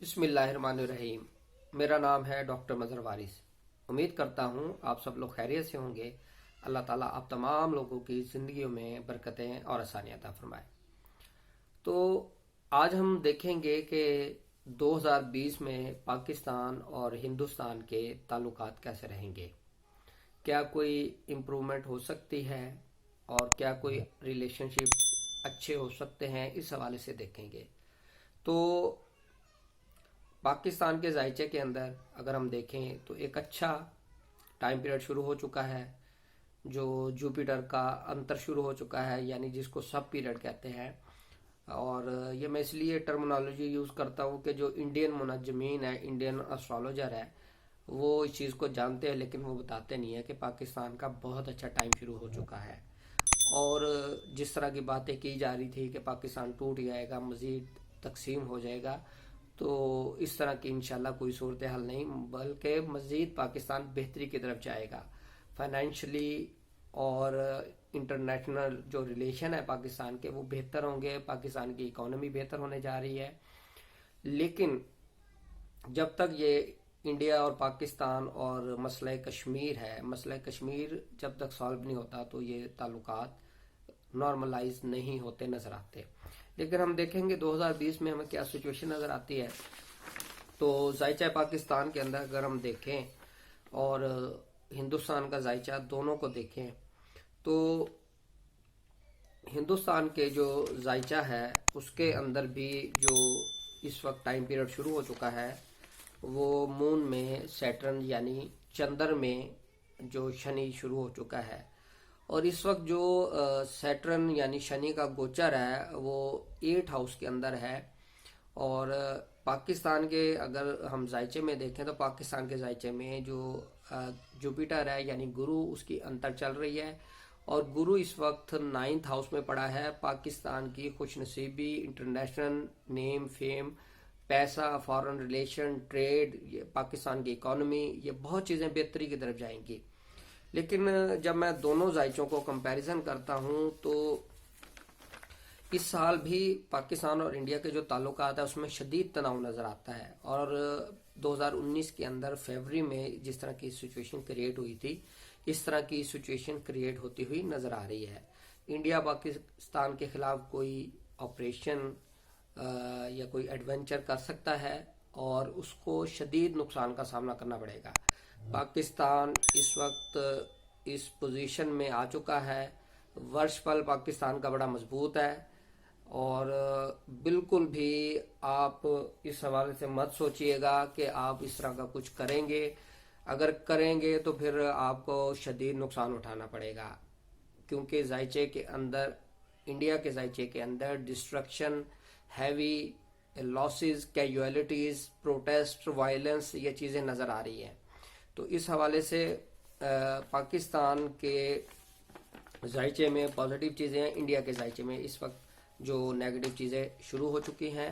बिस्मिल्लाहिर्रहमानिर्रहीम। मेरा नाम है डॉक्टर मजहर वारिस। उम्मीद करता हूँ आप सब लोग खैरियत से होंगे। अल्लाह ताला आप तमाम लोगों की ज़िंदगियों में बरकतें और आसानियाँ अता फरमाए। तो आज हम देखेंगे कि 2020 में पाकिस्तान और हिंदुस्तान के ताल्लुकात कैसे रहेंगे। क्या कोई इम्प्रूवमेंट हो सकती है और क्या कोई रिलेशनशिप अच्छे हो सकते हैं, इस हवाले से देखेंगे। तो पाकिस्तान के जायचे के अंदर अगर हम देखें तो एक अच्छा टाइम पीरियड शुरू हो चुका है। जो जुपिटर का अंतर शुरू हो चुका है, यानी जिसको सब पीरियड कहते हैं। और ये मैं इसलिए टर्मिनोलॉजी यूज़ करता हूँ कि जो इंडियन मुनज्जमीन है, इंडियन एस्ट्रोलॉजर है, वो इस चीज़ को जानते हैं, लेकिन वो बताते नहीं है कि पाकिस्तान का बहुत अच्छा टाइम शुरू हो चुका है। और जिस तरह की बातें की जा रही थी कि पाकिस्तान टूट जाएगा, मज़ीद तकसीम हो जाएगा, तो इस तरह की इंशाल्लाह कोई सूरत हाल नहीं, बल्कि मज़ीद पाकिस्तान बेहतरी की तरफ जाएगा। फाइनेंशली और इंटरनेशनल जो रिलेशन है पाकिस्तान के, वो बेहतर होंगे। पाकिस्तान की इकोनॉमी बेहतर होने जा रही है। लेकिन जब तक ये इंडिया और पाकिस्तान और मसला कश्मीर है, मसला कश्मीर जब तक सॉल्व नहीं होता तो ये ताल्लुकात नॉर्मलाइज नहीं होते नजर आते। लेकिन हम देखेंगे 2020 में हमें क्या सिचुएशन नजर आती है। तो जायचा पाकिस्तान के अंदर अगर हम देखें और हिंदुस्तान का जायचा दोनों को देखें, तो हिंदुस्तान के जो जायचा है उसके अंदर भी जो इस वक्त टाइम पीरियड शुरू हो चुका है, वो मून में सैटर्न यानी चंद्र में जो शनि शुरू हो चुका है। और इस वक्त जो सैटर्न यानी शनि का गोचर है वो 8 हाउस के अंदर है। और पाकिस्तान के अगर हम जायचे में देखें तो पाकिस्तान के जायचे में जो जुपिटर है यानी गुरु, उसकी अंतर चल रही है। और गुरु इस वक्त 9th हाउस में पड़ा है। पाकिस्तान की खुशनसीबी, इंटरनेशनल नेम, फेम, पैसा, फॉरेन रिलेशन, ट्रेड, ये पाकिस्तान की इकोनॉमी, ये बहुत चीज़ें बेहतरी की तरफ जाएंगी। लेकिन जब मैं दोनों जायचों को कंपैरिजन करता हूं तो इस साल भी पाकिस्तान और इंडिया के जो ताल्लुकात है उसमें शदीद तनाव नज़र आता है। और 2019 के अंदर फरवरी में जिस तरह की सिचुएशन क्रिएट हुई थी, इस तरह की सिचुएशन क्रिएट होती हुई नज़र आ रही है। इंडिया पाकिस्तान के खिलाफ कोई ऑपरेशन या कोई एडवेंचर कर सकता है और उसको शदीद नुकसान का सामना करना पड़ेगा। पाकिस्तान इस वक्त इस पोजीशन में आ चुका है। वर्षपल पाकिस्तान का बड़ा मजबूत है। और बिल्कुल भी आप इस हवाले से मत सोचिएगा कि आप इस तरह का कुछ करेंगे। अगर करेंगे तो फिर आपको शदीद नुकसान उठाना पड़ेगा, क्योंकि जायचे के अंदर, इंडिया के जायचे के अंदर destruction, heavy losses, casualties, protest, violence, ये चीज़ें नज़र आ रही हैं। तो इस हवाले से पाकिस्तान के जायचे में पॉजिटिव चीज़ें हैं, इंडिया के जायचे में इस वक्त जो नेगेटिव चीज़ें शुरू हो चुकी हैं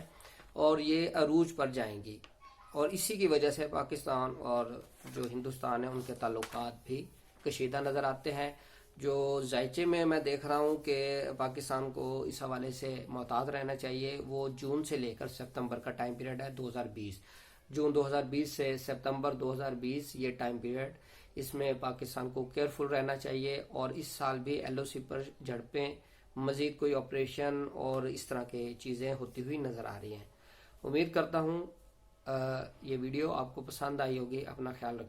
और ये अरूज पर जाएंगी। और इसी की वजह से पाकिस्तान और जो हिंदुस्तान है उनके ताल्लुकात भी कशीदा नज़र आते हैं। जो जायचे में मैं देख रहा हूँ कि पाकिस्तान को इस हवाले से मोहतात रहना चाहिए। वो जून से लेकर सितंबर का टाइम पीरियड है 2020। जून 2020 से सितंबर 2020 ये टाइम पीरियड, इसमें पाकिस्तान को केयरफुल रहना चाहिए। और इस साल भी एलओसी पर झड़पें, मजीद कोई ऑपरेशन और इस तरह के चीज़ें होती हुई नज़र आ रही हैं। उम्मीद करता हूँ ये वीडियो आपको पसंद आई होगी। अपना ख्याल रखें।